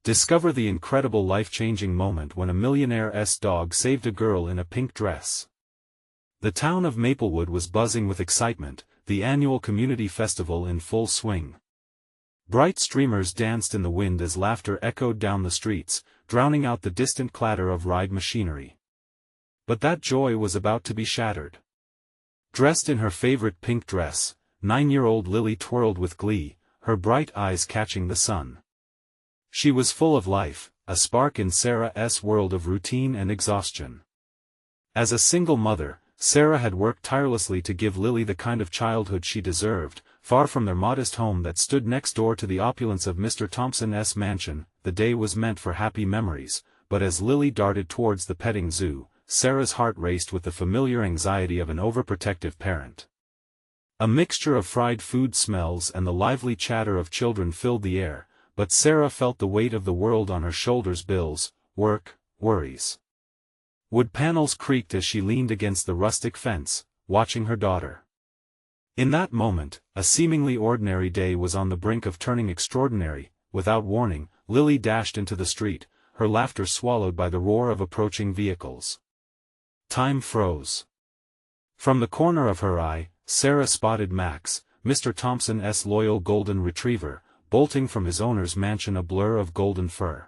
Discover the incredible life-changing moment when a millionaire's dog saved a girl in a pink dress. The town of Maplewood was buzzing with excitement, the annual community festival in full swing. Bright streamers danced in the wind as laughter echoed down the streets, drowning out the distant clatter of ride machinery. But that joy was about to be shattered. Dressed in her favorite pink dress, 9-year-old Lily twirled with glee, her bright eyes catching the sun. She was full of life, a spark in Sarah's world of routine and exhaustion. As a single mother, Sarah had worked tirelessly to give Lily the kind of childhood she deserved. Far from their modest home that stood next door to the opulence of Mr. Thompson's mansion, the day was meant for happy memories, but as Lily darted towards the petting zoo, Sarah's heart raced with the familiar anxiety of an overprotective parent. A mixture of fried food smells and the lively chatter of children filled the air, but Sarah felt the weight of the world on her shoulders: bills, work, worries. Wood panels creaked as she leaned against the rustic fence, watching her daughter. In that moment, a seemingly ordinary day was on the brink of turning extraordinary. Without warning, Lily dashed into the street, her laughter swallowed by the roar of approaching vehicles. Time froze. From the corner of her eye, Sarah spotted Max, Mr. Thompson's loyal golden retriever, bolting from his owner's mansion, a blur of golden fur.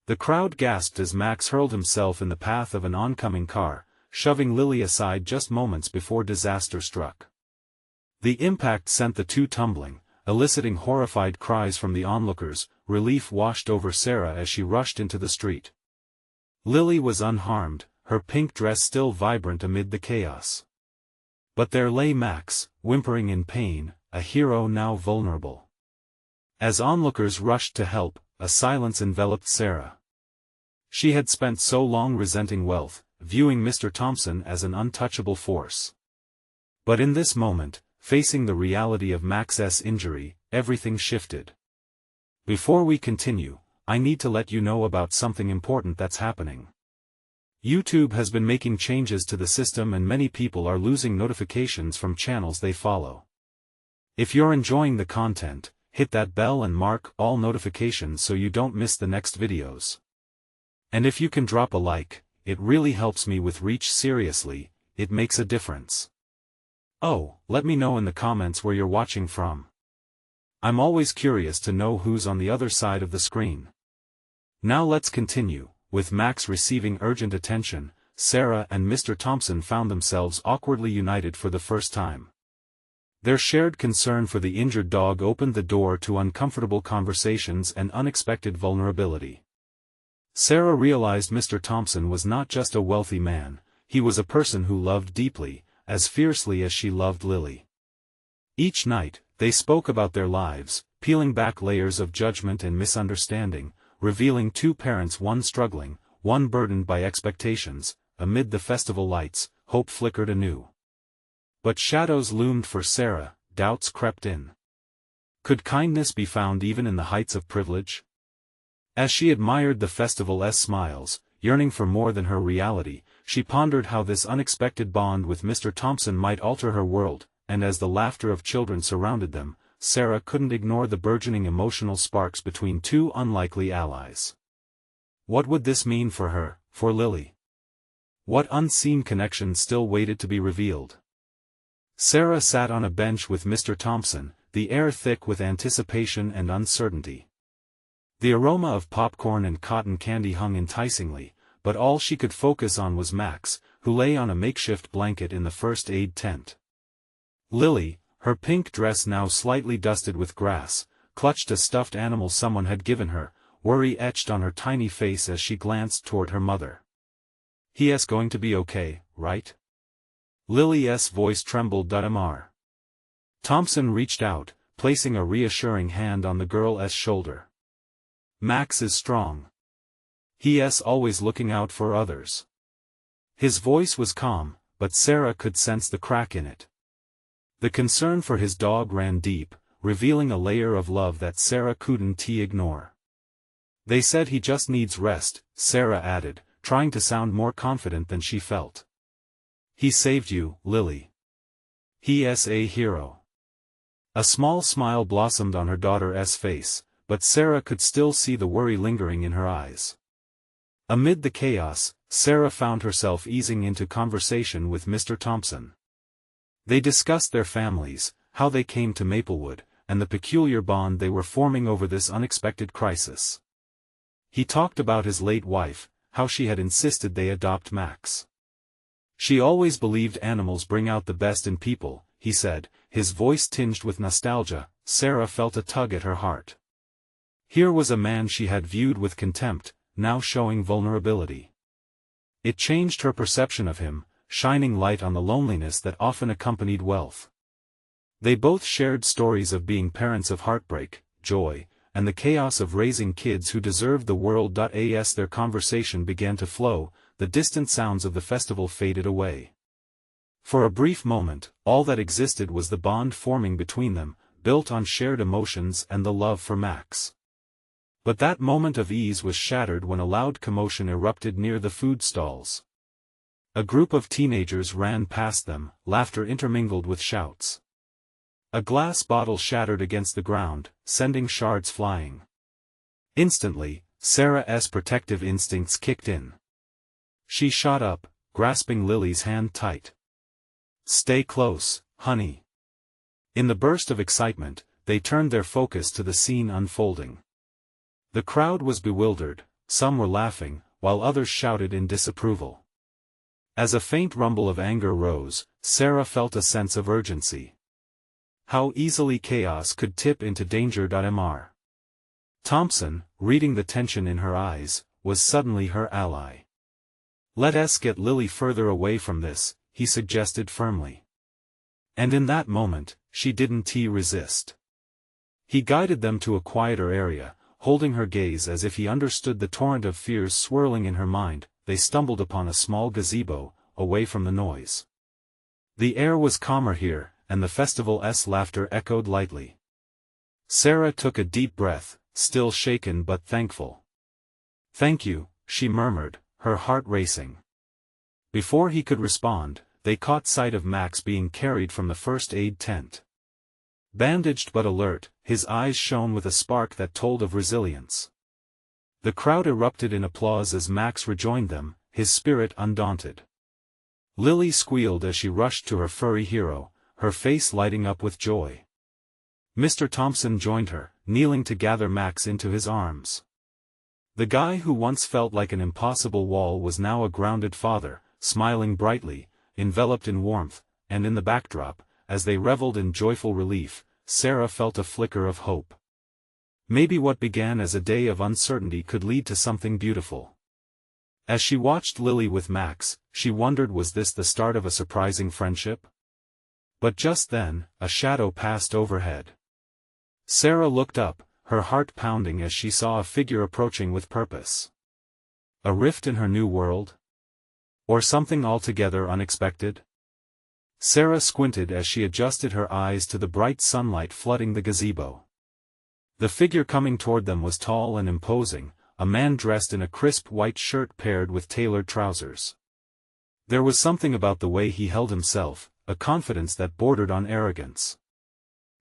The crowd gasped as Max hurled himself in the path of an oncoming car, shoving Lily aside just moments before disaster struck. The impact sent the two tumbling, eliciting horrified cries from the onlookers. Relief washed over Sarah as she rushed into the street. Lily was unharmed, her pink dress still vibrant amid the chaos. But there lay Max, whimpering in pain, a hero now vulnerable. As onlookers rushed to help, a silence enveloped Sarah. She had spent so long resenting wealth, viewing Mr. Thompson as an untouchable force. But in this moment, facing the reality of Max's injury, everything shifted. Before we continue, I need to let you know about something important that's happening. YouTube has been making changes to the system and many people are losing notifications from channels they follow. If you're enjoying the content, hit that bell and mark all notifications so you don't miss the next videos. And if you can drop a like, it really helps me with reach. Seriously, it makes a difference. Oh, let me know in the comments where you're watching from. I'm always curious to know who's on the other side of the screen. Now let's continue. With Max receiving urgent attention, Sarah and Mr. Thompson found themselves awkwardly united for the first time. Their shared concern for the injured dog opened the door to uncomfortable conversations and unexpected vulnerability. Sarah realized Mr. Thompson was not just a wealthy man, he was a person who loved deeply, as fiercely as she loved Lily. Each night, they spoke about their lives, peeling back layers of judgment and misunderstanding, revealing two parents, one struggling, one burdened by expectations. Amid the festival lights, hope flickered anew. But shadows loomed for Sarah, doubts crept in. Could kindness be found even in the heights of privilege? As she admired the festival's smiles, yearning for more than her reality, she pondered how this unexpected bond with Mr. Thompson might alter her world, and as the laughter of children surrounded them, Sarah couldn't ignore the burgeoning emotional sparks between two unlikely allies. What would this mean for her, for Lily? What unseen connection still waited to be revealed? Sarah sat on a bench with Mr. Thompson, the air thick with anticipation and uncertainty. The aroma of popcorn and cotton candy hung enticingly, but all she could focus on was Max, who lay on a makeshift blanket in the first aid tent. Lily, her pink dress now slightly dusted with grass, clutched a stuffed animal someone had given her, worry etched on her tiny face as she glanced toward her mother. "He's going to be okay, right?" Lily's voice trembled. Mr. Thompson reached out, placing a reassuring hand on the girl's shoulder. "Max is strong. He's always looking out for others." His voice was calm, but Sarah could sense the crack in it. The concern for his dog ran deep, revealing a layer of love that Sarah couldn't ignore. "They said he just needs rest," Sarah added, trying to sound more confident than she felt. "He saved you, Lily. He's a hero." A small smile blossomed on her daughter's face, but Sarah could still see the worry lingering in her eyes. Amid the chaos, Sarah found herself easing into conversation with Mr. Thompson. They discussed their families, how they came to Maplewood, and the peculiar bond they were forming over this unexpected crisis. He talked about his late wife, how she had insisted they adopt Max. She always believed animals bring out the best in people, he said, his voice tinged with nostalgia. Sarah felt a tug at her heart. Here was a man she had viewed with contempt, now showing vulnerability. It changed her perception of him, shining light on the loneliness that often accompanied wealth. They both shared stories of being parents of heartbreak, joy, and the chaos of raising kids who deserved the world. As their conversation began to flow, the distant sounds of the festival faded away. For a brief moment, all that existed was the bond forming between them, built on shared emotions and the love for Max. But that moment of ease was shattered when a loud commotion erupted near the food stalls. A group of teenagers ran past them, laughter intermingled with shouts. A glass bottle shattered against the ground, sending shards flying. Instantly, Sarah's protective instincts kicked in. She shot up, grasping Lily's hand tight. "Stay close, honey." In the burst of excitement, they turned their focus to the scene unfolding. The crowd was bewildered, some were laughing, while others shouted in disapproval. As a faint rumble of anger rose, Sarah felt a sense of urgency. How easily chaos could tip into danger. Mr. Thompson, reading the tension in her eyes, was suddenly her ally. "Let's get Lily further away from this," he suggested firmly. And in that moment, she didn't resist. He guided them to a quieter area, holding her gaze as if he understood the torrent of fears swirling in her mind. They stumbled upon a small gazebo, away from the noise. The air was calmer here, and the festival's laughter echoed lightly. Sarah took a deep breath, still shaken but thankful. "Thank you," she murmured, her heart racing. Before he could respond, they caught sight of Max being carried from the first aid tent. Bandaged but alert, his eyes shone with a spark that told of resilience. The crowd erupted in applause as Max rejoined them, his spirit undaunted. Lily squealed as she rushed to her furry hero, her face lighting up with joy. Mr. Thompson joined her, kneeling to gather Max into his arms. The guy who once felt like an impossible wall was now a grounded father, smiling brightly, enveloped in warmth, and in the backdrop, as they reveled in joyful relief, Sarah felt a flicker of hope. Maybe what began as a day of uncertainty could lead to something beautiful. As she watched Lily with Max, she wondered, was this the start of a surprising friendship? But just then, a shadow passed overhead. Sarah looked up, her heart pounding as she saw a figure approaching with purpose. A rift in her new world? Or something altogether unexpected? Sarah squinted as she adjusted her eyes to the bright sunlight flooding the gazebo. The figure coming toward them was tall and imposing, a man dressed in a crisp white shirt paired with tailored trousers. There was something about the way he held himself, a confidence that bordered on arrogance.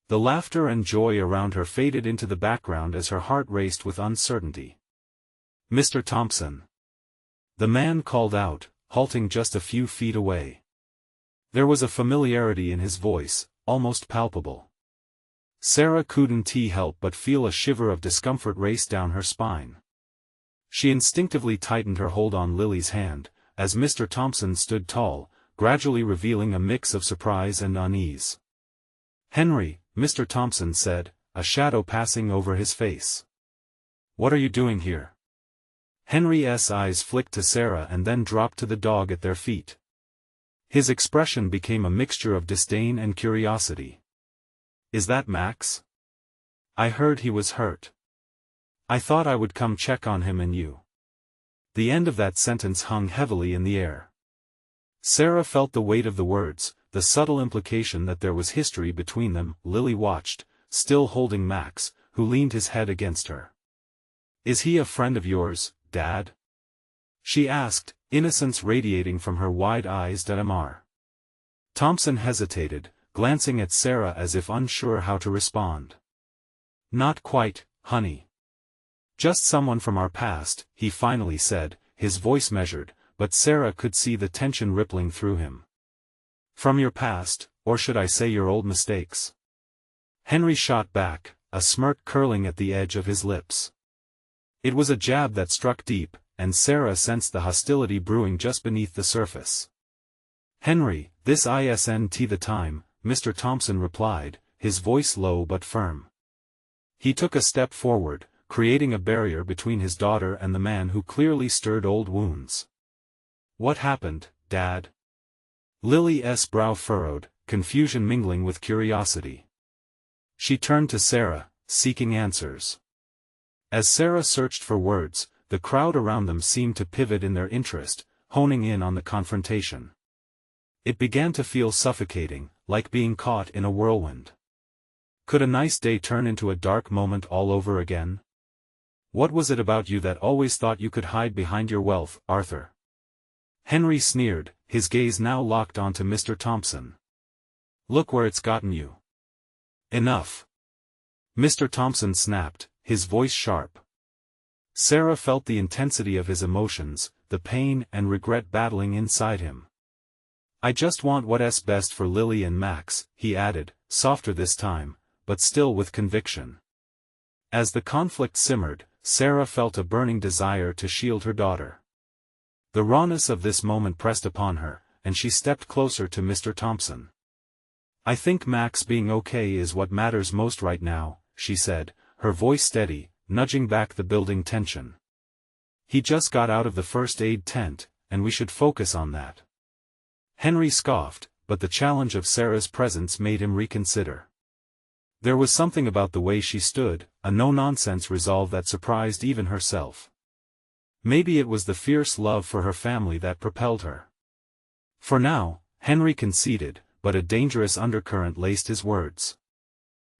The laughter and joy around her faded into the background as her heart raced with uncertainty. "Mr. Thompson." The man called out, halting just a few feet away. There was a familiarity in his voice, almost palpable. Sarah couldn't help but feel a shiver of discomfort race down her spine. She instinctively tightened her hold on Lily's hand, as Mr. Thompson stood tall, gradually revealing a mix of surprise and unease. "Henry," Mr. Thompson said, a shadow passing over his face. "What are you doing here?" Henry's eyes flicked to Sarah and then dropped to the dog at their feet. His expression became a mixture of disdain and curiosity. "Is that Max? I heard he was hurt. I thought I would come check on him and you." The end of that sentence hung heavily in the air. Sarah felt the weight of the words, the subtle implication that there was history between them. Lily watched, still holding Max, who leaned his head against her. "Is he a friend of yours, Dad?" she asked, innocence radiating from her wide eyes. Thompson hesitated, glancing at Sarah as if unsure how to respond. "Not quite, honey. Just someone from our past, he finally said, his voice measured, but Sarah could see the tension rippling through him. From your past, or should I say your old mistakes? Henry shot back, a smirk curling at the edge of his lips. It was a jab that struck deep, and Sarah sensed the hostility brewing just beneath the surface. Henry, this isn't the time, Mr. Thompson replied, his voice low but firm. He took a step forward, creating a barrier between his daughter and the man who clearly stirred old wounds. What happened, Dad? Lily's brow furrowed, confusion mingling with curiosity. She turned to Sarah, seeking answers. As Sarah searched for words, the crowd around them seemed to pivot in their interest, honing in on the confrontation. It began to feel suffocating, like being caught in a whirlwind. Could a nice day turn into a dark moment all over again? What was it about you that always thought you could hide behind your wealth, Arthur? Henry sneered, his gaze now locked onto Mr. Thompson. Look where it's gotten you. Enough. Mr. Thompson snapped, his voice sharp. Sarah felt the intensity of his emotions, the pain and regret battling inside him. I just want what's best for Lily and Max, he added, softer this time, but still with conviction. As the conflict simmered, Sarah felt a burning desire to shield her daughter. The rawness of this moment pressed upon her, and she stepped closer to Mr. Thompson. I think Max being okay is what matters most right now, she said, her voice steady, nudging back the building tension. He just got out of the first aid tent, and we should focus on that. Henry scoffed, but the challenge of Sarah's presence made him reconsider. There was something about the way she stood, a no-nonsense resolve that surprised even herself. Maybe it was the fierce love for her family that propelled her. For now, Henry conceded, but a dangerous undercurrent laced his words.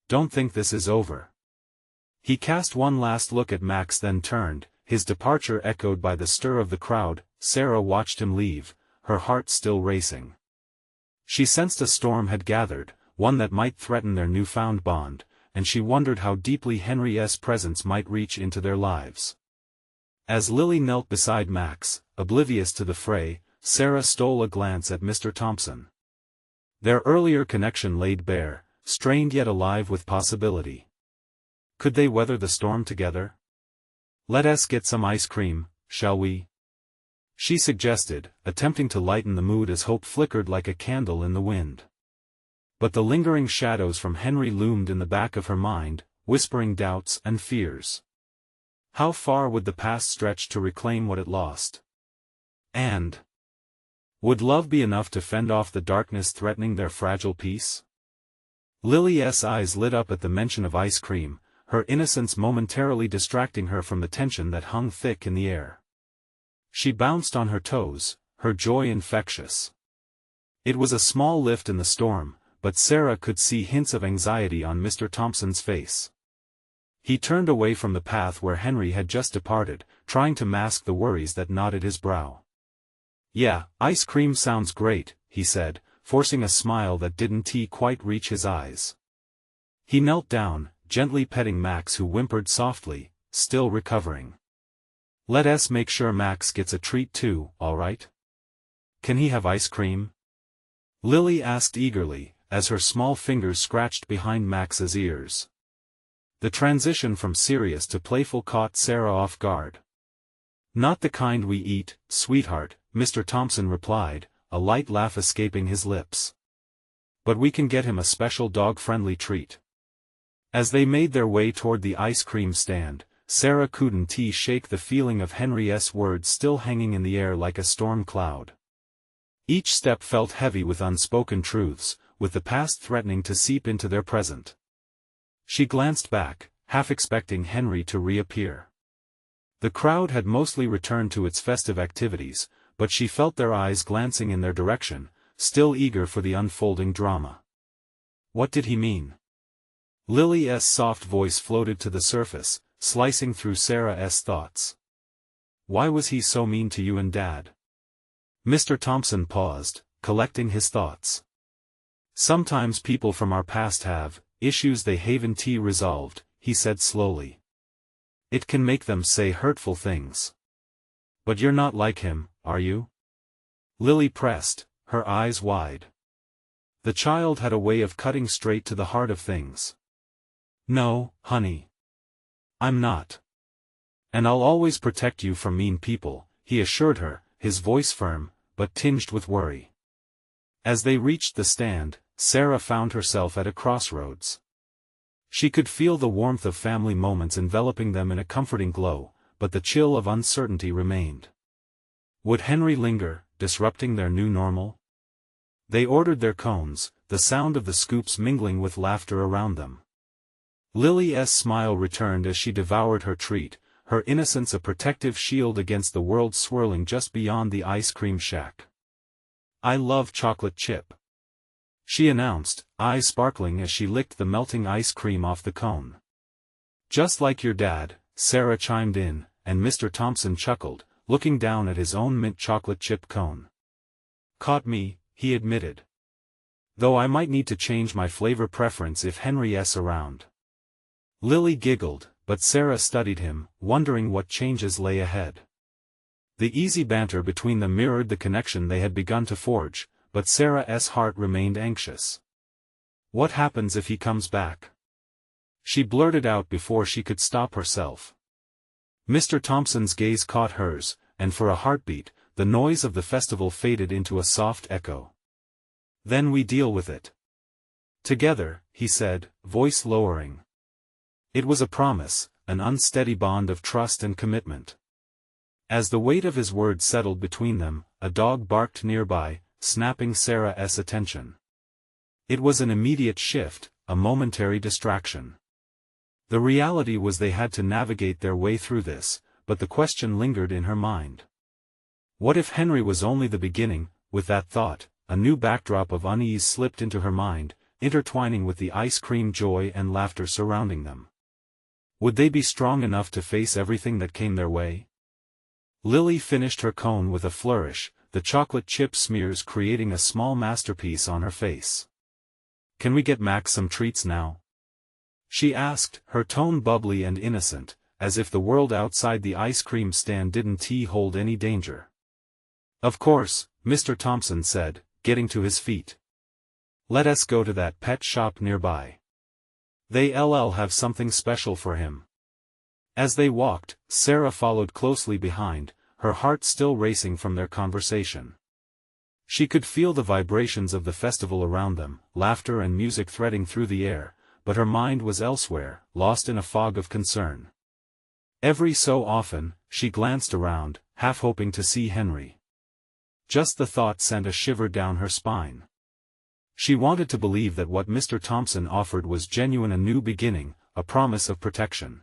Don't think this is over. He cast one last look at Max then turned, his departure echoed by the stir of the crowd. Sarah watched him leave, her heart still racing. She sensed a storm had gathered, one that might threaten their newfound bond, and she wondered how deeply Henry's presence might reach into their lives. As Lily knelt beside Max, oblivious to the fray, Sarah stole a glance at Mr. Thompson. Their earlier connection laid bare, strained yet alive with possibility. Could they weather the storm together? Let us get some ice cream, shall we? She suggested, attempting to lighten the mood as hope flickered like a candle in the wind. But the lingering shadows from Henry loomed in the back of her mind, whispering doubts and fears. How far would the past stretch to reclaim what it lost? And would love be enough to fend off the darkness threatening their fragile peace? Lily's eyes lit up at the mention of ice cream, her innocence momentarily distracting her from the tension that hung thick in the air. She bounced on her toes, her joy infectious. It was a small lift in the storm, but Sarah could see hints of anxiety on Mr. Thompson's face. He turned away from the path where Henry had just departed, trying to mask the worries that knotted his brow. Yeah, ice cream sounds great, he said, forcing a smile that didn't quite reach his eyes. He knelt down, gently petting Max who whimpered softly, still recovering. Let us make sure Max gets a treat too, all right? Can he have ice cream? Lily asked eagerly, as her small fingers scratched behind Max's ears. The transition from serious to playful caught Sarah off guard. Not the kind we eat, sweetheart, Mr. Thompson replied, a light laugh escaping his lips. But we can get him a special dog-friendly treat. As they made their way toward the ice cream stand, Sarah couldn't shake the feeling of Henry's words still hanging in the air like a storm cloud. Each step felt heavy with unspoken truths, with the past threatening to seep into their present. She glanced back, half expecting Henry to reappear. The crowd had mostly returned to its festive activities, but she felt their eyes glancing in their direction, still eager for the unfolding drama. What did he mean? Lily's soft voice floated to the surface, slicing through Sarah's thoughts. Why was he so mean to you and Dad? Mr. Thompson paused, collecting his thoughts. Sometimes people from our past have issues they haven't resolved, he said slowly. It can make them say hurtful things. But you're not like him, are you? Lily pressed, her eyes wide. The child had a way of cutting straight to the heart of things. No, honey. I'm not. And I'll always protect you from mean people, he assured her, his voice firm, but tinged with worry. As they reached the stand, Sarah found herself at a crossroads. She could feel the warmth of family moments enveloping them in a comforting glow, but the chill of uncertainty remained. Would Henry linger, disrupting their new normal? They ordered their cones, the sound of the scoops mingling with laughter around them. Lily's smile returned as she devoured her treat, her innocence a protective shield against the world swirling just beyond the ice cream shack. I love chocolate chip, she announced, eyes sparkling as she licked the melting ice cream off the cone. Just like your dad, Sarah chimed in, and Mr. Thompson chuckled, looking down at his own mint chocolate chip cone. Caught me, he admitted. Though I might need to change my flavor preference if Henry's around. Lily giggled, but Sarah studied him, wondering what changes lay ahead. The easy banter between them mirrored the connection they had begun to forge, but Sarah's heart remained anxious. What happens if he comes back? She blurted out before she could stop herself. Mr. Thompson's gaze caught hers, and for a heartbeat, the noise of the festival faded into a soft echo. Then we deal with it. Together, he said, voice lowering. It was a promise, an unsteady bond of trust and commitment. As the weight of his words settled between them, a dog barked nearby, snapping Sarah's attention. It was an immediate shift, a momentary distraction. The reality was they had to navigate their way through this, but the question lingered in her mind. What if Henry was only the beginning? With that thought, a new backdrop of unease slipped into her mind, intertwining with the ice cream joy and laughter surrounding them. Would they be strong enough to face everything that came their way? Lily finished her cone with a flourish, the chocolate chip smears creating a small masterpiece on her face. Can we get Max some treats now? She asked, her tone bubbly and innocent, as if the world outside the ice cream stand didn't hold any danger. Of course, Mr. Thompson said, getting to his feet. Let us go to that pet shop nearby. They'll have something special for him. As they walked, Sarah followed closely behind, her heart still racing from their conversation. She could feel the vibrations of the festival around them, laughter and music threading through the air, but her mind was elsewhere, lost in a fog of concern. Every so often, she glanced around, half hoping to see Henry. Just the thought sent a shiver down her spine. She wanted to believe that what Mr. Thompson offered was genuine, a new beginning, a promise of protection.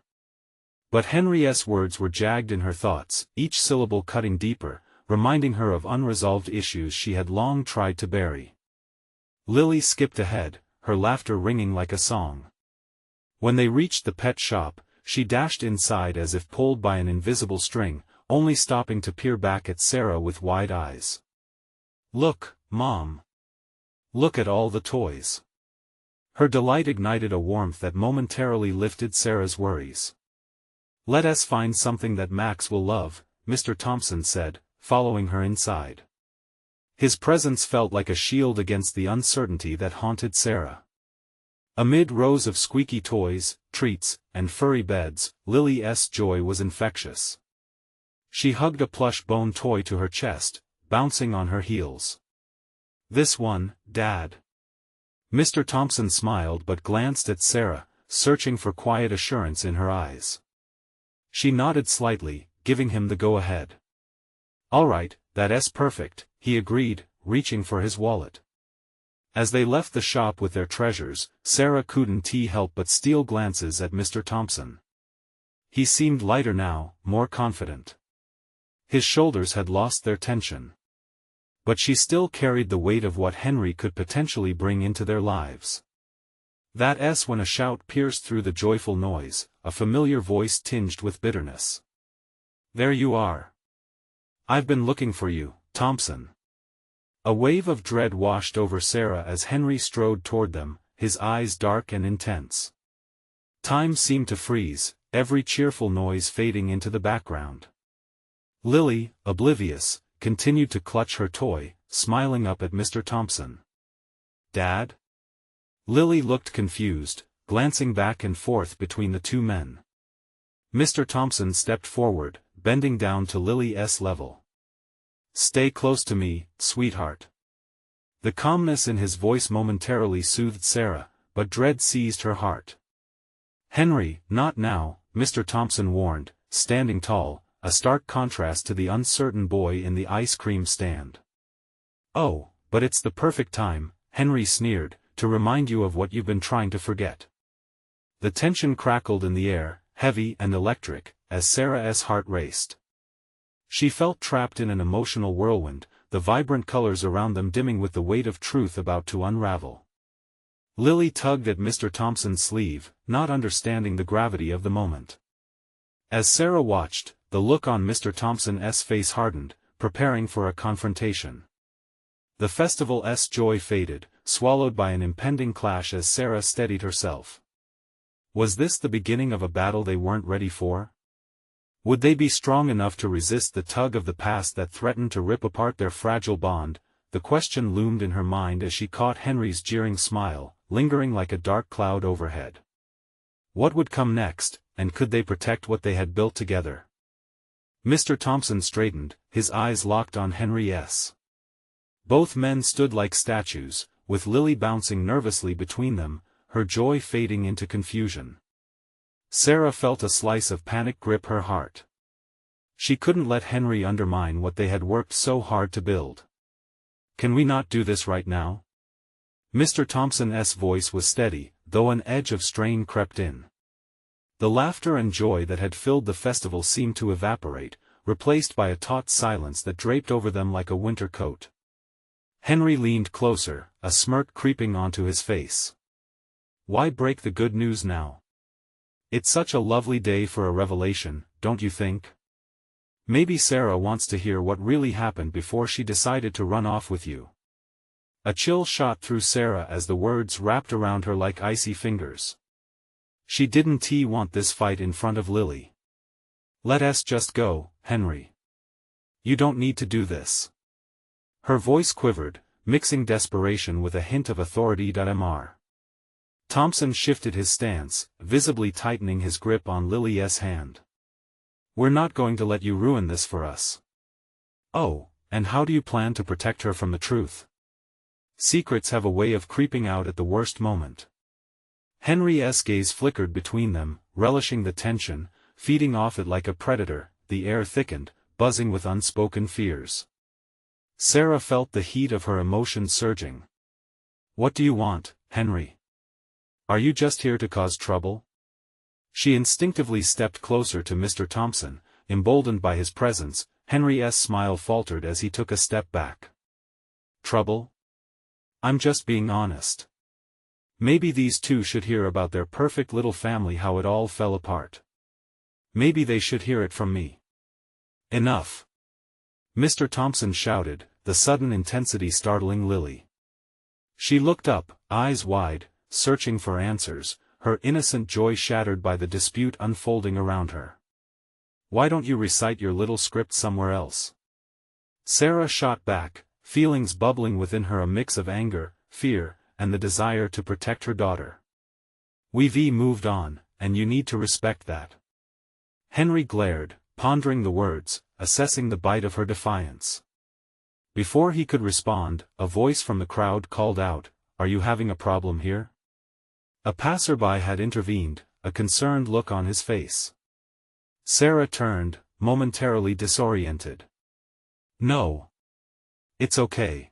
But Henry's words were jagged in her thoughts, each syllable cutting deeper, reminding her of unresolved issues she had long tried to bury. Lily skipped ahead, her laughter ringing like a song. When they reached the pet shop, she dashed inside as if pulled by an invisible string, only stopping to peer back at Sarah with wide eyes. Look, Mom. Look at all the toys. Her delight ignited a warmth that momentarily lifted Sarah's worries. Let us find something that Max will love, Mr. Thompson said, following her inside. His presence felt like a shield against the uncertainty that haunted Sarah. Amid rows of squeaky toys, treats, and furry beds, Lily's joy was infectious. She hugged a plush bone toy to her chest, bouncing on her heels. This one, Dad. Mr. Thompson smiled but glanced at Sarah, searching for quiet assurance in her eyes. She nodded slightly, giving him the go-ahead. All right, that's perfect, he agreed, reaching for his wallet. As they left the shop with their treasures, Sarah couldn't help but steal glances at Mr. Thompson. He seemed lighter now, more confident. His shoulders had lost their tension. But she still carried the weight of what Henry could potentially bring into their lives. That's when a shout pierced through the joyful noise, a familiar voice tinged with bitterness. There you are. I've been looking for you, Thompson. A wave of dread washed over Sarah as Henry strode toward them, his eyes dark and intense. Time seemed to freeze, every cheerful noise fading into the background. Lily, oblivious, continued to clutch her toy, smiling up at Mr. Thompson. "Dad?" Lily looked confused, glancing back and forth between the two men. Mr. Thompson stepped forward, bending down to Lily's level. "Stay close to me, sweetheart." The calmness in his voice momentarily soothed Sarah, but dread seized her heart. "Henry, not now," Mr. Thompson warned, standing tall, a stark contrast to the uncertain boy in the ice cream stand. "Oh, but it's the perfect time," Henry sneered, "to remind you of what you've been trying to forget." The tension crackled in the air, heavy and electric, as Sarah's heart raced. She felt trapped in an emotional whirlwind, the vibrant colors around them dimming with the weight of truth about to unravel. Lily tugged at Mr. Thompson's sleeve, not understanding the gravity of the moment. As Sarah watched, the look on Mr. Thompson's face hardened, preparing for a confrontation. The festival's joy faded, swallowed by an impending clash as Sarah steadied herself. Was this the beginning of a battle they weren't ready for? Would they be strong enough to resist the tug of the past that threatened to rip apart their fragile bond? The question loomed in her mind as she caught Henry's jeering smile, lingering like a dark cloud overhead. What would come next, and could they protect what they had built together? Mr. Thompson straightened, his eyes locked on Henry's. Both men stood like statues, with Lily bouncing nervously between them, her joy fading into confusion. Sarah felt a slice of panic grip her heart. She couldn't let Henry undermine what they had worked so hard to build. "Can we not do this right now?" Mr. Thompson's voice was steady, though an edge of strain crept in. The laughter and joy that had filled the festival seemed to evaporate, replaced by a taut silence that draped over them like a winter coat. Henry leaned closer, a smirk creeping onto his face. "Why break the good news now? It's such a lovely day for a revelation, don't you think? Maybe Sarah wants to hear what really happened before she decided to run off with you." A chill shot through Sarah as the words wrapped around her like icy fingers. She didn't want this fight in front of Lily. "Let us just go, Henry. You don't need to do this." Her voice quivered, mixing desperation with a hint of authority. Mr. Thompson shifted his stance, visibly tightening his grip on Lily's hand. "We're not going to let you ruin this for us." "Oh, and how do you plan to protect her from the truth?" "Secrets have a way of creeping out at the worst moment." Henry's gaze flickered between them, relishing the tension, feeding off it like a predator. The air thickened, buzzing with unspoken fears. Sarah felt the heat of her emotions surging. "What do you want, Henry? Are you just here to cause trouble?" She instinctively stepped closer to Mr. Thompson, emboldened by his presence. Henry's smile faltered as he took a step back. "Trouble? I'm just being honest. Maybe these two should hear about their perfect little family, how it all fell apart. Maybe they should hear it from me." "Enough!" Mr. Thompson shouted, the sudden intensity startling Lily. She looked up, eyes wide, searching for answers, her innocent joy shattered by the dispute unfolding around her. "Why don't you recite your little script somewhere else?" Sarah shot back, feelings bubbling within her, a mix of anger, fear, and the desire to protect her daughter. "We've moved on, and you need to respect that." Henry glared, pondering the words, assessing the bite of her defiance. Before he could respond, a voice from the crowd called out, "Are you having a problem here?" A passerby had intervened, a concerned look on his face. Sarah turned, momentarily disoriented. "No. It's okay.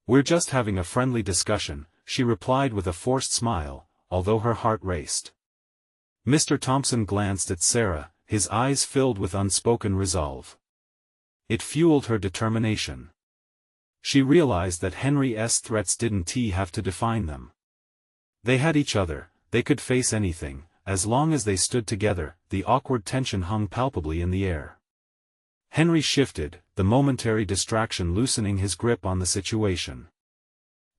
We're just having a friendly discussion," she replied with a forced smile, although her heart raced. Mr. Thompson glanced at Sarah, his eyes filled with unspoken resolve. It fueled her determination. She realized that Henry's threats didn't have to define them. They had each other, they could face anything, as long as they stood together. The awkward tension hung palpably in the air. Henry shifted, the momentary distraction loosening his grip on the situation.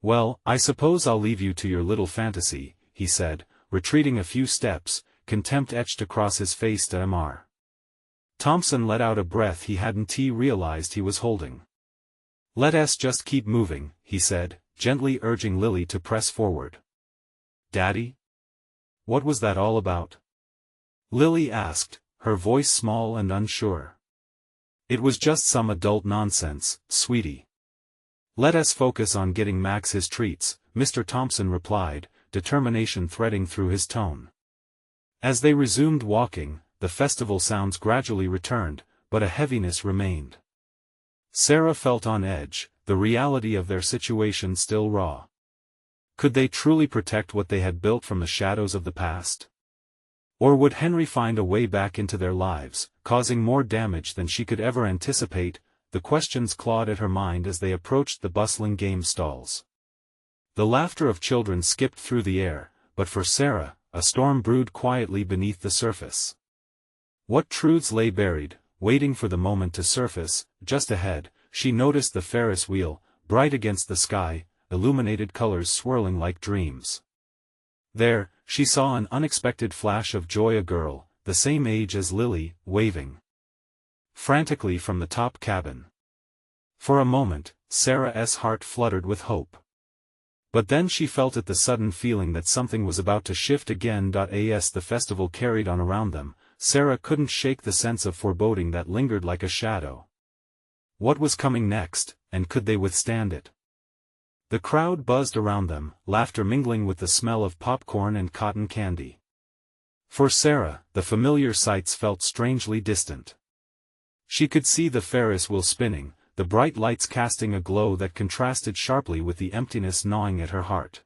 "Well, I suppose I'll leave you to your little fantasy," he said, retreating a few steps, contempt etched across his face. Mr. Thompson let out a breath he hadn't realized he was holding. "Let us just keep moving," he said, gently urging Lily to press forward. "Daddy? What was that all about?" Lily asked, her voice small and unsure. "It was just some adult nonsense, sweetie. Let us focus on getting Max his treats," Mr. Thompson replied, determination threading through his tone. As they resumed walking, the festival sounds gradually returned, but a heaviness remained. Sarah felt on edge, the reality of their situation still raw. Could they truly protect what they had built from the shadows of the past? Or would Henry find a way back into their lives, causing more damage than she could ever anticipate? The questions clawed at her mind as they approached the bustling game stalls. The laughter of children skipped through the air, but for Sarah, a storm brewed quietly beneath the surface. What truths lay buried, waiting for the moment to surface? Just ahead, she noticed the Ferris wheel, bright against the sky, illuminated colors swirling like dreams. There, she saw an unexpected flash of joy, a girl, the same age as Lily, waving frantically from the top cabin. For a moment, Sarah's heart fluttered with hope. But then she felt the sudden feeling that something was about to shift again. As the festival carried on around them, Sarah couldn't shake the sense of foreboding that lingered like a shadow. What was coming next, and could they withstand it? The crowd buzzed around them, laughter mingling with the smell of popcorn and cotton candy. For Sarah, the familiar sights felt strangely distant. She could see the Ferris wheel spinning, the bright lights casting a glow that contrasted sharply with the emptiness gnawing at her heart.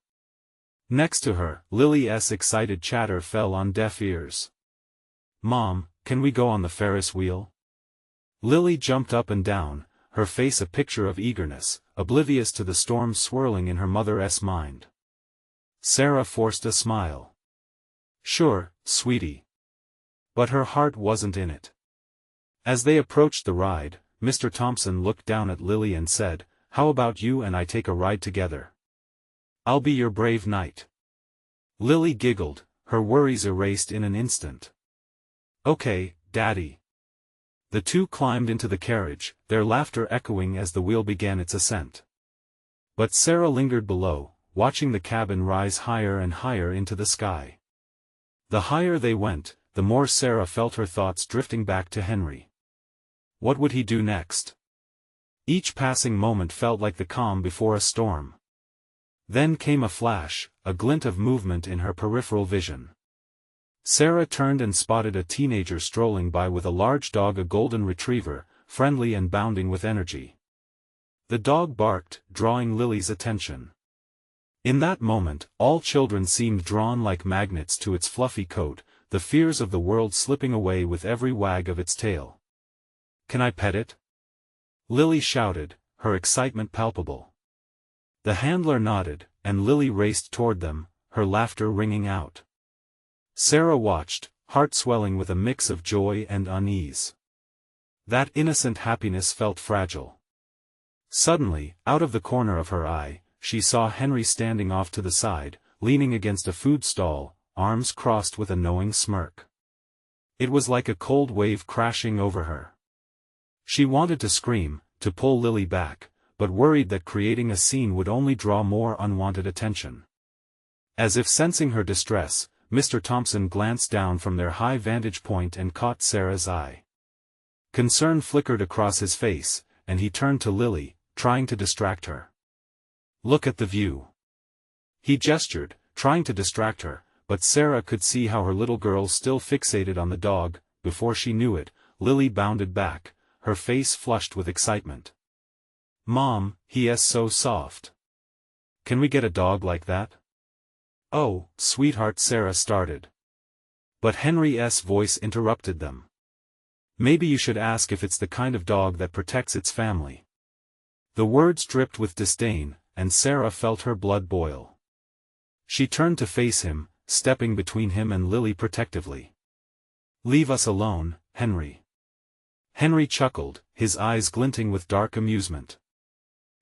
Next to her, Lily's excited chatter fell on deaf ears. "Mom, can we go on the Ferris wheel?" Lily jumped up and down, her face a picture of eagerness, oblivious to the storm swirling in her mother's mind. Sarah forced a smile. "Sure, sweetie." But her heart wasn't in it. As they approached the ride, Mr. Thompson looked down at Lily and said, "How about you and I take a ride together? I'll be your brave knight." Lily giggled, her worries erased in an instant. "Okay, Daddy." The two climbed into the carriage, their laughter echoing as the wheel began its ascent. But Sarah lingered below, watching the cabin rise higher and higher into the sky. The higher they went, the more Sarah felt her thoughts drifting back to Henry. What would he do next? Each passing moment felt like the calm before a storm. Then came a flash, a glint of movement in her peripheral vision. Sarah turned and spotted a teenager strolling by with a large dog, a golden retriever, friendly and bounding with energy. The dog barked, drawing Lily's attention. In that moment, all children seemed drawn like magnets to its fluffy coat, the fears of the world slipping away with every wag of its tail. "Can I pet it?" Lily shouted, her excitement palpable. The handler nodded, and Lily raced toward them, her laughter ringing out. Sarah watched, heart swelling with a mix of joy and unease. That innocent happiness felt fragile. Suddenly, out of the corner of her eye, she saw Henry standing off to the side, leaning against a food stall, arms crossed with a knowing smirk. It was like a cold wave crashing over her. She wanted to scream, to pull Lily back, but worried that creating a scene would only draw more unwanted attention. As if sensing her distress, Mr. Thompson glanced down from their high vantage point and caught Sarah's eye. Concern flickered across his face, and he turned to Lily, trying to distract her. "Look at the view." He gestured, trying to distract her, but Sarah could see how her little girl still fixated on the dog. Before she knew it, Lily bounded back, her face flushed with excitement. "Mom, he is so soft. Can we get a dog like that?" "Oh, sweetheart," Sarah started. But Henry's voice interrupted them. "Maybe you should ask if it's the kind of dog that protects its family." The words dripped with disdain, and Sarah felt her blood boil. She turned to face him, stepping between him and Lily protectively. "Leave us alone, Henry." Henry chuckled, his eyes glinting with dark amusement.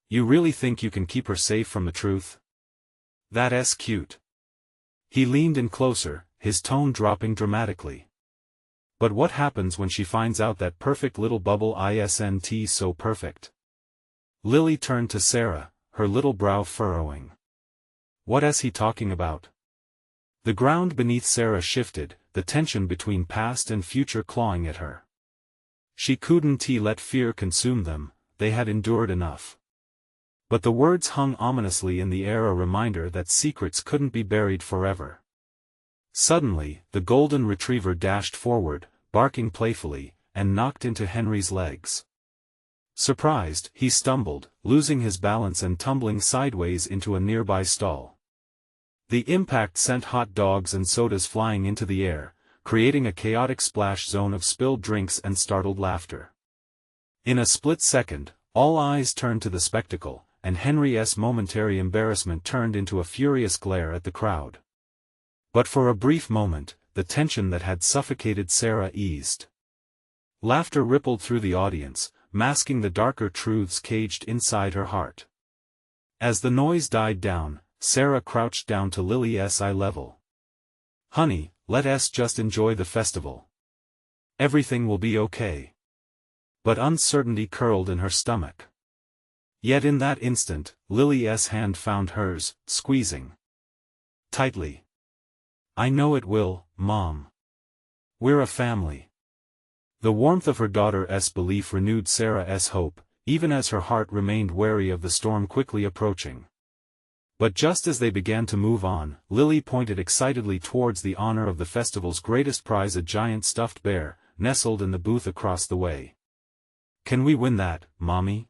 "You really think you can keep her safe from the truth? That's cute." He leaned in closer, his tone dropping dramatically. But what happens when she finds out that perfect little bubble isn't so perfect? Lily turned to Sarah, her little brow furrowing. What is he talking about? The ground beneath Sarah shifted, the tension between past and future clawing at her. She couldn't let fear consume them, they had endured enough. But the words hung ominously in the air, a reminder that secrets couldn't be buried forever. Suddenly, the golden retriever dashed forward, barking playfully, and knocked into Henry's legs. Surprised, he stumbled, losing his balance and tumbling sideways into a nearby stall. The impact sent hot dogs and sodas flying into the air, creating a chaotic splash zone of spilled drinks and startled laughter. In a split second, all eyes turned to the spectacle, and Henry's momentary embarrassment turned into a furious glare at the crowd. But for a brief moment, the tension that had suffocated Sarah eased. Laughter rippled through the audience, masking the darker truths caged inside her heart. As the noise died down, Sarah crouched down to Lily's eye level. "Honey, let us just enjoy the festival. Everything will be okay." But uncertainty curled in her stomach. Yet in that instant, Lily's hand found hers, squeezing tightly. "I know it will, Mom. We're a family." The warmth of her daughter's belief renewed Sarah's hope, even as her heart remained wary of the storm quickly approaching. But just as they began to move on, Lily pointed excitedly towards the honor of the festival's greatest prize, a giant stuffed bear, nestled in the booth across the way. "Can we win that, Mommy?"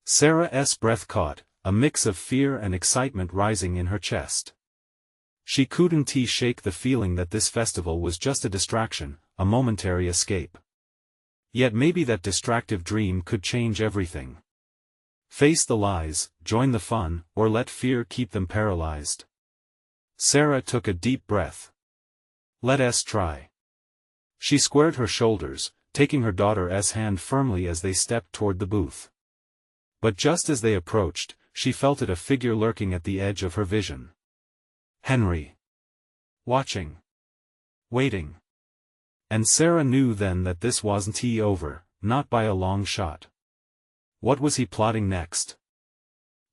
Sarah's breath caught, a mix of fear and excitement rising in her chest. She couldn't shake the feeling that this festival was just a distraction, a momentary escape. Yet maybe that distractive dream could change everything. Face the lies, join the fun, or let fear keep them paralyzed. Sarah took a deep breath. "Let us try." She squared her shoulders, taking her daughter's hand firmly as they stepped toward the booth. But just as they approached, she felt it, a figure lurking at the edge of her vision. Henry. Watching. Waiting. And Sarah knew then that this wasn't over, not by a long shot. What was he plotting next?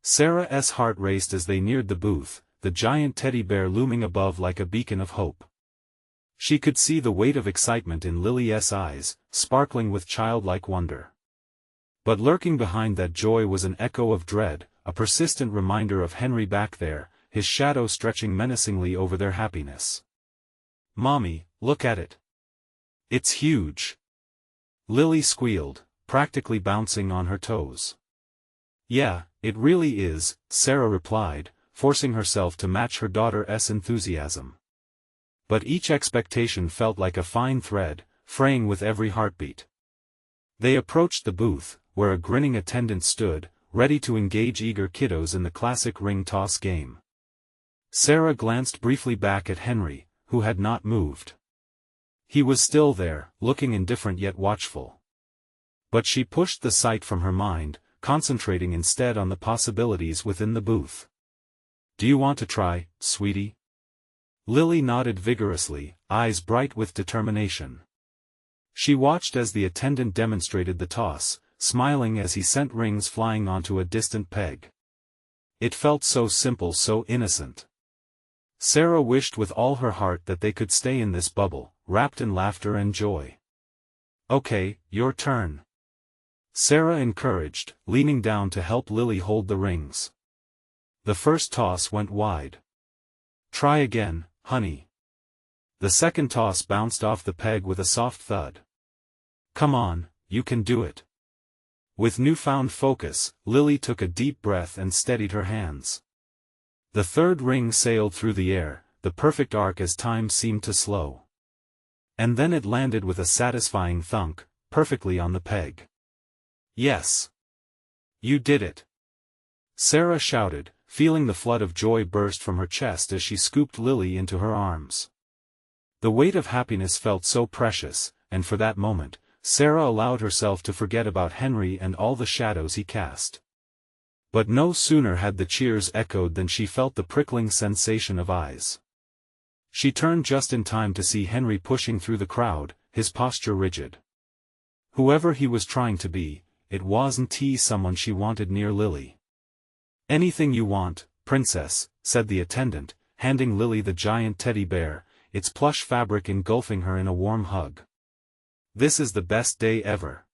Sarah's heart raced as they neared the booth, the giant teddy bear looming above like a beacon of hope. She could see the weight of excitement in Lily's eyes, sparkling with childlike wonder. But lurking behind that joy was an echo of dread, a persistent reminder of Henry back there, his shadow stretching menacingly over their happiness. "Mommy, look at it. It's huge." Lily squealed, practically bouncing on her toes. "Yeah, it really is," Sarah replied, forcing herself to match her daughter's enthusiasm. But each expectation felt like a fine thread, fraying with every heartbeat. They approached the booth, where a grinning attendant stood, ready to engage eager kiddos in the classic ring toss game. Sarah glanced briefly back at Henry, who had not moved. He was still there, looking indifferent yet watchful. But she pushed the sight from her mind, concentrating instead on the possibilities within the booth. "Do you want to try, sweetie?" Lily nodded vigorously, eyes bright with determination. She watched as the attendant demonstrated the toss, smiling as he sent rings flying onto a distant peg. It felt so simple, so innocent. Sarah wished with all her heart that they could stay in this bubble, wrapped in laughter and joy. "Okay, your turn," Sarah encouraged, leaning down to help Lily hold the rings. The first toss went wide. "Try again, honey." The second toss bounced off the peg with a soft thud. "Come on, you can do it." With newfound focus, Lily took a deep breath and steadied her hands. The third ring sailed through the air, the perfect arc as time seemed to slow. And then it landed with a satisfying thunk, perfectly on the peg. "Yes! You did it!" Sarah shouted, feeling the flood of joy burst from her chest as she scooped Lily into her arms. The weight of happiness felt so precious, and for that moment, Sarah allowed herself to forget about Henry and all the shadows he cast. But no sooner had the cheers echoed than she felt the prickling sensation of eyes. She turned just in time to see Henry pushing through the crowd, his posture rigid. Whoever he was trying to be, it wasn't someone she wanted near Lily. "Anything you want, princess," said the attendant, handing Lily the giant teddy bear, its plush fabric engulfing her in a warm hug. "This is the best day ever."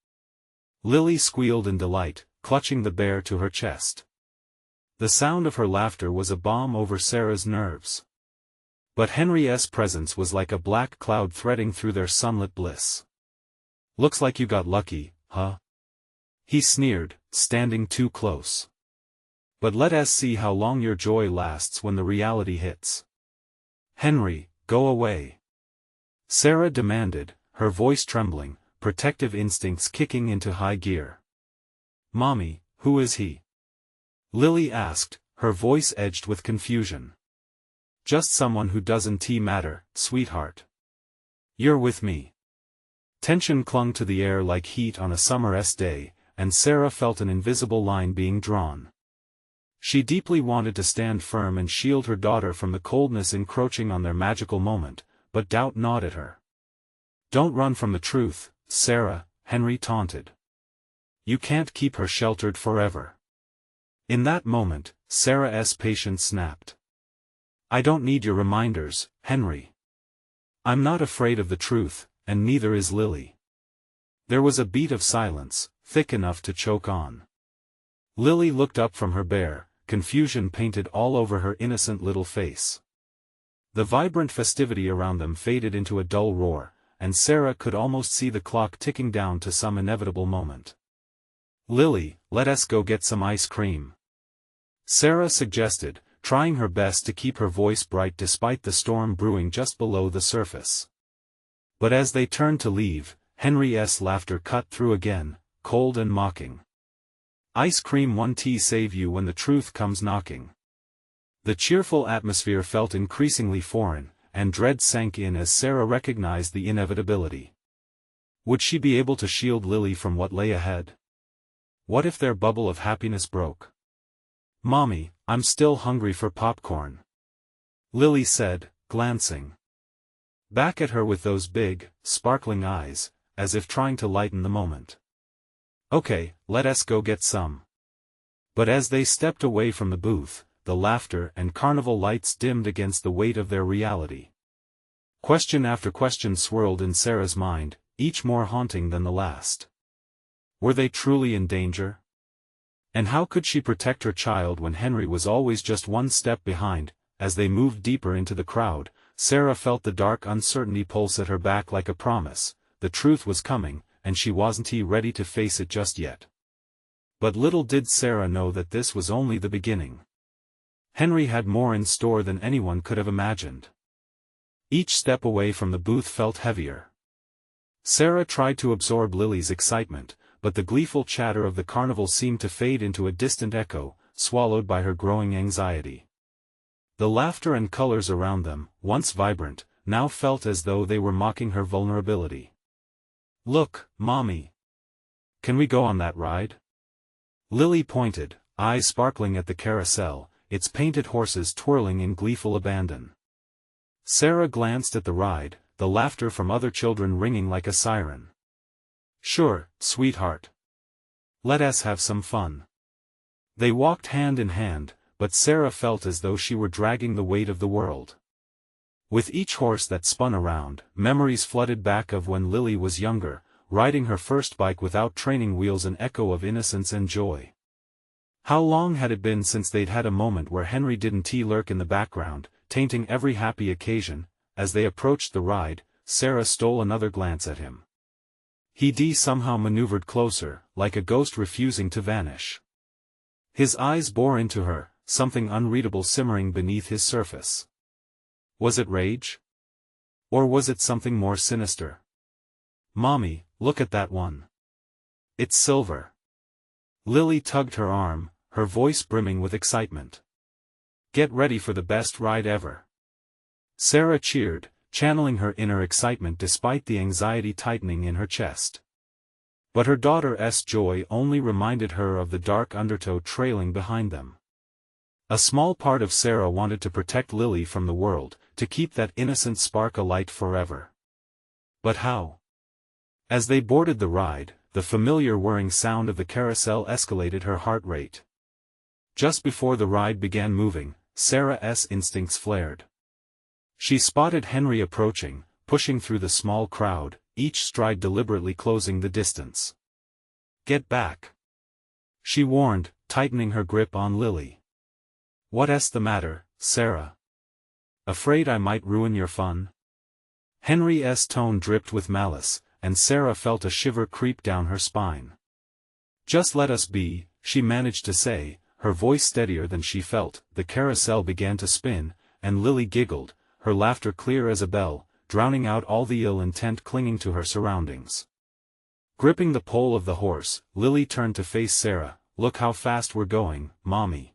Lily squealed in delight, clutching the bear to her chest. The sound of her laughter was a balm over Sarah's nerves. But Henry's presence was like a black cloud threading through their sunlit bliss. "Looks like you got lucky, huh?" he sneered, standing too close. "But let us see how long your joy lasts when the reality hits." "Henry, go away," Sarah demanded, her voice trembling, protective instincts kicking into high gear. "Mommy, who is he?" Lily asked, her voice edged with confusion. "Just someone who doesn't matter, sweetheart. You're with me." Tension clung to the air like heat on a summer's day, and Sarah felt an invisible line being drawn. She deeply wanted to stand firm and shield her daughter from the coldness encroaching on their magical moment, but doubt gnawed at her. "Don't run from the truth, Sarah," Henry taunted. "You can't keep her sheltered forever." In that moment, Sarah's patience snapped. "I don't need your reminders, Henry. I'm not afraid of the truth, and neither is Lily." There was a beat of silence, thick enough to choke on. Lily looked up from her bear, confusion painted all over her innocent little face. The vibrant festivity around them faded into a dull roar, and Sarah could almost see the clock ticking down to some inevitable moment. "Lily, let us go get some ice cream," Sarah suggested, trying her best to keep her voice bright despite the storm brewing just below the surface. But as they turned to leave, Henry's laughter cut through again, cold and mocking. "Ice cream won't save you when the truth comes knocking." The cheerful atmosphere felt increasingly foreign, and dread sank in as Sarah recognized the inevitability. Would she be able to shield Lily from what lay ahead? What if their bubble of happiness broke? "Mommy, I'm still hungry for popcorn," Lily said, glancing back at her with those big, sparkling eyes, as if trying to lighten the moment. "Okay, let us go get some." But as they stepped away from the booth, the laughter and carnival lights dimmed against the weight of their reality. Question after question swirled in Sarah's mind, each more haunting than the last. Were they truly in danger? And how could she protect her child when Henry was always just one step behind? As they moved deeper into the crowd, Sarah felt the dark uncertainty pulse at her back like a promise. The truth was coming, and she wasn't ready to face it just yet. But little did Sarah know that this was only the beginning. Henry had more in store than anyone could have imagined. Each step away from the booth felt heavier. Sarah tried to absorb Lily's excitement, but the gleeful chatter of the carnival seemed to fade into a distant echo, swallowed by her growing anxiety. The laughter and colors around them, once vibrant, now felt as though they were mocking her vulnerability. "Look, Mommy. Can we go on that ride?" Lily pointed, eyes sparkling at the carousel, its painted horses twirling in gleeful abandon. Sarah glanced at the ride, the laughter from other children ringing like a siren. "Sure, sweetheart. Let us have some fun." They walked hand in hand, but Sarah felt as though she were dragging the weight of the world. With each horse that spun around, memories flooded back of when Lily was younger, riding her first bike without training wheels, an echo of innocence and joy. How long had it been since they'd had a moment where Henry didn't lurk in the background, tainting every happy occasion? As they approached the ride, Sarah stole another glance at him. He somehow maneuvered closer, like a ghost refusing to vanish. His eyes bore into her, something unreadable simmering beneath his surface. Was it rage? Or was it something more sinister? "Mommy, look at that one. It's silver." Lily tugged her arm, her voice brimming with excitement. "Get ready for the best ride ever." Sarah cheered, channeling her inner excitement despite the anxiety tightening in her chest. But her daughter's joy only reminded her of the dark undertow trailing behind them. A small part of Sarah wanted to protect Lily from the world, to keep that innocent spark alight forever. But how? As they boarded the ride, the familiar whirring sound of the carousel escalated her heart rate. Just before the ride began moving, Sarah's instincts flared. She spotted Henry approaching, pushing through the small crowd, each stride deliberately closing the distance. "Get back," she warned, tightening her grip on Lily. "What's the matter, Sarah? Afraid I might ruin your fun?" Henry's tone dripped with malice, and Sarah felt a shiver creep down her spine. "Just let us be," she managed to say, her voice steadier than she felt. The carousel began to spin, and Lily giggled, her laughter clear as a bell, drowning out all the ill intent clinging to her surroundings. Gripping the pole of the horse, Lily turned to face Sarah. "Look how fast we're going, Mommy.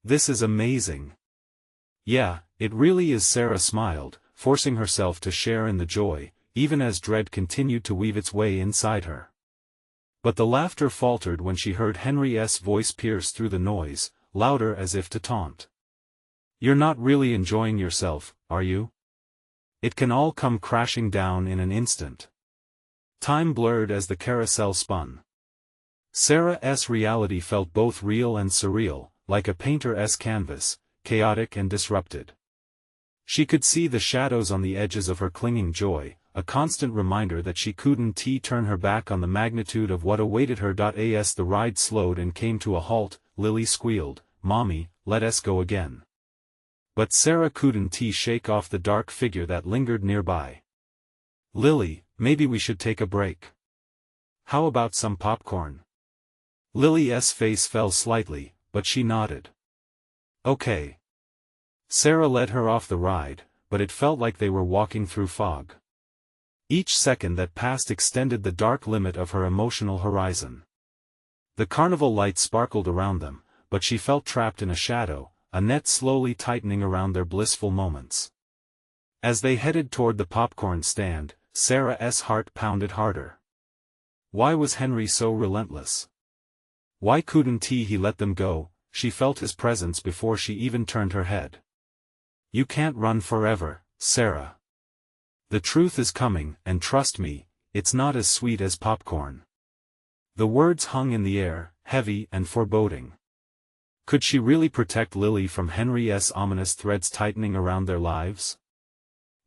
This is amazing." "Yeah, it really is," Sarah smiled, forcing herself to share in the joy, even as dread continued to weave its way inside her. But the laughter faltered when she heard Henry's voice pierce through the noise, louder as if to taunt. "You're not really enjoying yourself, are you? It can all come crashing down in an instant." Time blurred as the carousel spun. Sarah's reality felt both real and surreal, like a painter's canvas, chaotic and disrupted. She could see the shadows on the edges of her clinging joy, a constant reminder that she couldn't turn her back on the magnitude of what awaited her. As the ride slowed and came to a halt, Lily squealed, "Mommy, let us go again." But Sarah couldn't shake off the dark figure that lingered nearby. "Lily, maybe we should take a break. How about some popcorn?" Lily's face fell slightly, but she nodded. "Okay." Sarah led her off the ride, but it felt like they were walking through fog. Each second that passed extended the dark limit of her emotional horizon. The carnival lights sparkled around them, but she felt trapped in a shadow, a net slowly tightening around their blissful moments. As they headed toward the popcorn stand, Sarah's heart pounded harder. Why was Henry so relentless? Why couldn't he let them go? She felt his presence before she even turned her head. "You can't run forever, Sarah. The truth is coming, and trust me, it's not as sweet as popcorn." The words hung in the air, heavy and foreboding. Could she really protect Lily from Henry's ominous threads tightening around their lives?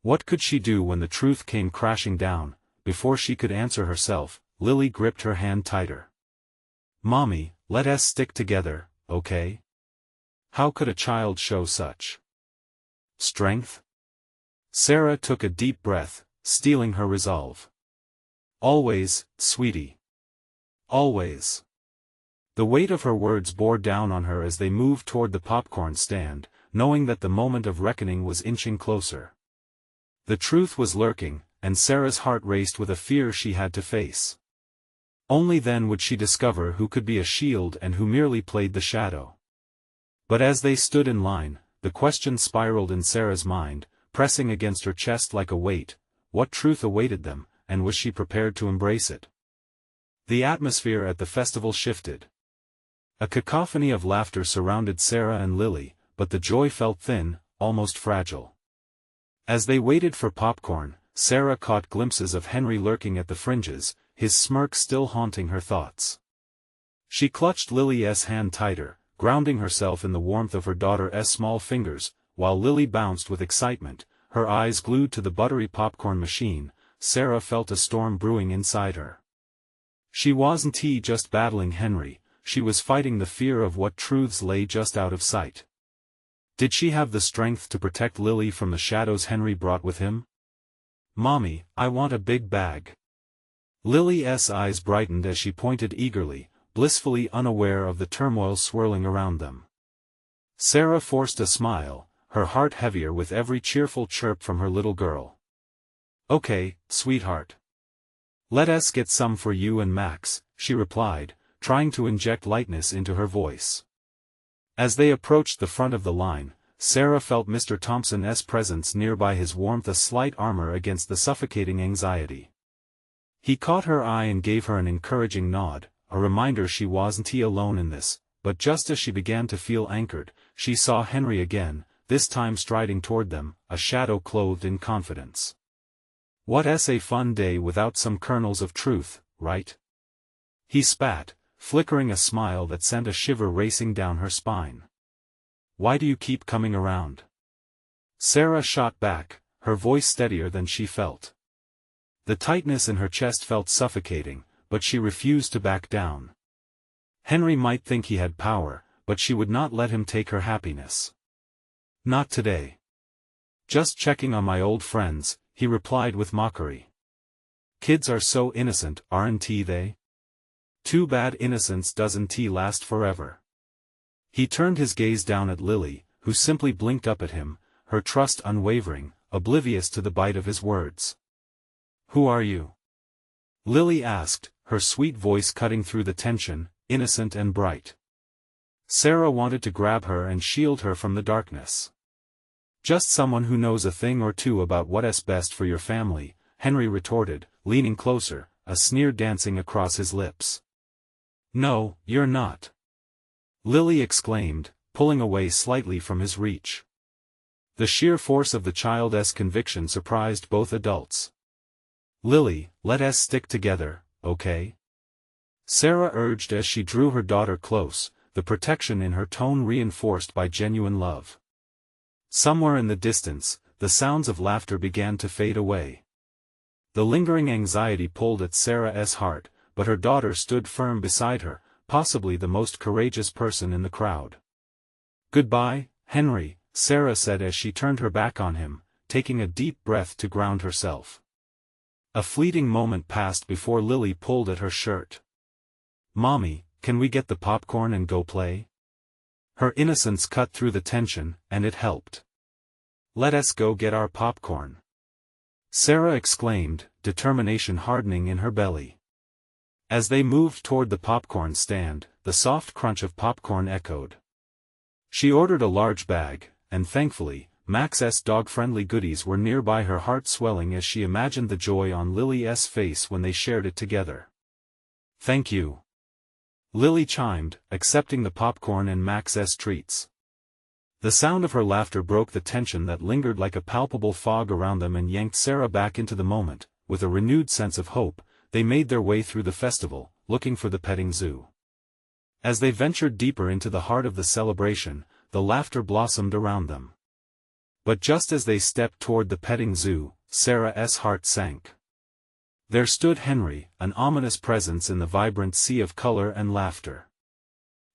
What could she do when the truth came crashing down? Before she could answer herself, Lily gripped her hand tighter. "Mommy, let us stick together, okay? How could a child show such strength?" Sarah took a deep breath, steeling her resolve. "Always, sweetie. Always." The weight of her words bore down on her as they moved toward the popcorn stand, knowing that the moment of reckoning was inching closer. The truth was lurking, and Sarah's heart raced with a fear she had to face. Only then would she discover who could be a shield and who merely played the shadow. But as they stood in line, the question spiraled in Sarah's mind, pressing against her chest like a weight. What truth awaited them, and was she prepared to embrace it? The atmosphere at the festival shifted. A cacophony of laughter surrounded Sarah and Lily, but the joy felt thin, almost fragile. As they waited for popcorn, Sarah caught glimpses of Henry lurking at the fringes, his smirk still haunting her thoughts. She clutched Lily's hand tighter, grounding herself in the warmth of her daughter's small fingers, while Lily bounced with excitement, her eyes glued to the buttery popcorn machine. Sarah felt a storm brewing inside her. She wasn't just battling Henry, she was fighting the fear of what truths lay just out of sight. Did she have the strength to protect Lily from the shadows Henry brought with him? "Mommy, I want a big bag." Lily's eyes brightened as she pointed eagerly, blissfully unaware of the turmoil swirling around them. Sarah forced a smile, her heart heavier with every cheerful chirp from her little girl. "Okay, sweetheart. Let us get some for you and Max," she replied, trying to inject lightness into her voice. As they approached the front of the line, Sarah felt Mr. Thompson's presence nearby, his warmth a slight armor against the suffocating anxiety. He caught her eye and gave her an encouraging nod, a reminder she wasn't alone in this, but just as she began to feel anchored, she saw Henry again, this time striding toward them, a shadow clothed in confidence. "What's a fun day without some kernels of truth, right?" He spat, flickering a smile that sent a shiver racing down her spine. "Why do you keep coming around?" Sarah shot back, her voice steadier than she felt. The tightness in her chest felt suffocating, but she refused to back down. Henry might think he had power, but she would not let him take her happiness. "Not today. Just checking on my old friends," he replied with mockery. "Kids are so innocent, aren't they? Too bad innocence doesn't last forever." He turned his gaze down at Lily, who simply blinked up at him, her trust unwavering, oblivious to the bite of his words. "Who are you?" Lily asked, her sweet voice cutting through the tension, innocent and bright. Sarah wanted to grab her and shield her from the darkness. "Just someone who knows a thing or two about what's best for your family," Henry retorted, leaning closer, a sneer dancing across his lips. "No, you're not," Lily exclaimed, pulling away slightly from his reach. The sheer force of the child's conviction surprised both adults. "Lily, let's stick together, okay?" Sarah urged as she drew her daughter close, the protection in her tone reinforced by genuine love. Somewhere in the distance, the sounds of laughter began to fade away. The lingering anxiety pulled at Sarah's heart, but her daughter stood firm beside her, possibly the most courageous person in the crowd. "Goodbye, Henry," Sarah said as she turned her back on him, taking a deep breath to ground herself. A fleeting moment passed before Lily pulled at her shirt. "Mommy, can we get the popcorn and go play?" Her innocence cut through the tension, and it helped. "Let us go get our popcorn," Sarah exclaimed, determination hardening in her belly. As they moved toward the popcorn stand, the soft crunch of popcorn echoed. She ordered a large bag, and thankfully, Max's dog-friendly goodies were nearby, her heart swelling as she imagined the joy on Lily's face when they shared it together. "Thank you," Lily chimed, accepting the popcorn and Max's treats. The sound of her laughter broke the tension that lingered like a palpable fog around them and yanked Sarah back into the moment. With a renewed sense of hope, they made their way through the festival, looking for the petting zoo. As they ventured deeper into the heart of the celebration, the laughter blossomed around them. But just as they stepped toward the petting zoo, Sarah's heart sank. There stood Henry, an ominous presence in the vibrant sea of color and laughter.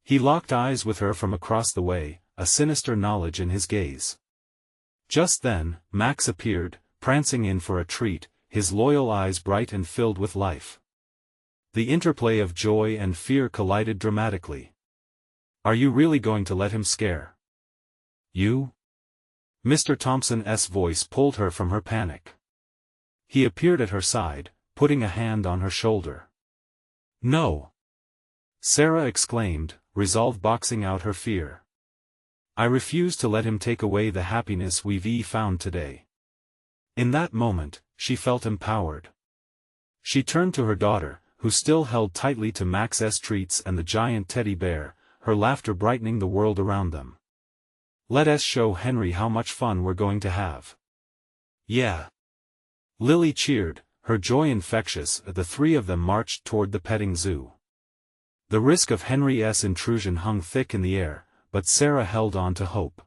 He locked eyes with her from across the way, a sinister knowledge in his gaze. Just then, Max appeared, prancing in for a treat, his loyal eyes bright and filled with life. The interplay of joy and fear collided dramatically. "Are you really going to let him scare you?" Mr. Thompson's voice pulled her from her panic. He appeared at her side, putting a hand on her shoulder. "No!" Sarah exclaimed, resolve boxing out her fear. "I refuse to let him take away the happiness we've found today." In that moment, she felt empowered. She turned to her daughter, who still held tightly to Max's treats and the giant teddy bear, her laughter brightening the world around them. "Let us show Henry how much fun we're going to have." "Yeah!" Lily cheered, her joy infectious. The three of them marched toward the petting zoo. The risk of Henry's intrusion hung thick in the air, but Sarah held on to hope.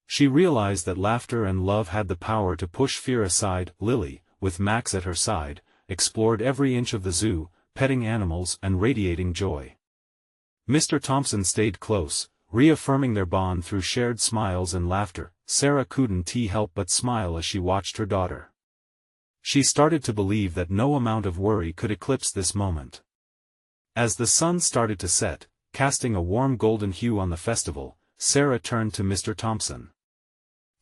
She realized that laughter and love had the power to push fear aside. Lily, with Max at her side, explored every inch of the zoo, petting animals and radiating joy. Mr. Thompson stayed close, reaffirming their bond through shared smiles and laughter. Sarah couldn't help but smile as she watched her daughter. She started to believe that no amount of worry could eclipse this moment. As the sun started to set, casting a warm golden hue on the festival, Sarah turned to Mr. Thompson.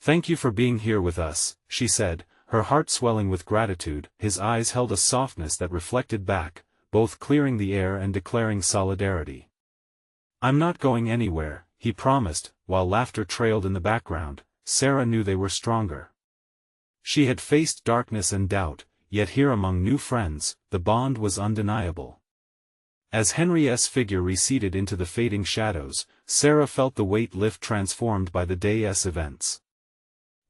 "Thank you for being here with us," she said, her heart swelling with gratitude. His eyes held a softness that reflected back, both clearing the air and declaring solidarity. "I'm not going anywhere," he promised, while laughter trailed in the background. Sarah knew they were stronger. She had faced darkness and doubt, yet here among new friends, the bond was undeniable. As Henry's figure receded into the fading shadows, Sarah felt the weight lift, transformed by the day's events.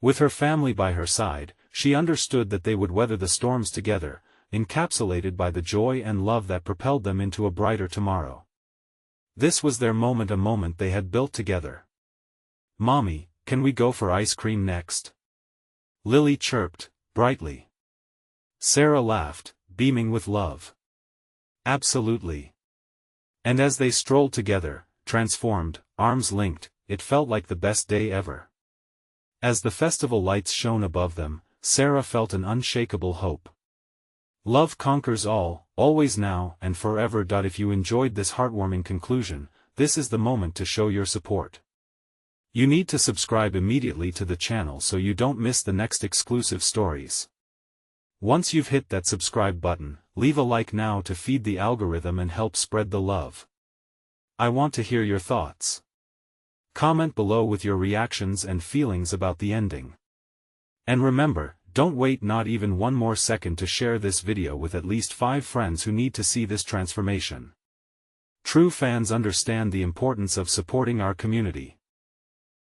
With her family by her side, she understood that they would weather the storms together, encapsulated by the joy and love that propelled them into a brighter tomorrow. This was their moment, a moment they had built together. "Mommy, can we go for ice cream next?" Lily chirped, brightly. Sarah laughed, beaming with love. "Absolutely." And as they strolled together, transformed, arms linked, it felt like the best day ever. As the festival lights shone above them, Sarah felt an unshakable hope. Love conquers all, always, now, and forever. If you enjoyed this heartwarming conclusion, this is the moment to show your support. You need to subscribe immediately to the channel so you don't miss the next exclusive stories. Once you've hit that subscribe button, leave a like now to feed the algorithm and help spread the love. I want to hear your thoughts. Comment below with your reactions and feelings about the ending. And remember, don't wait not even one more second to share this video with at least 5 friends who need to see this transformation. True fans understand the importance of supporting our community.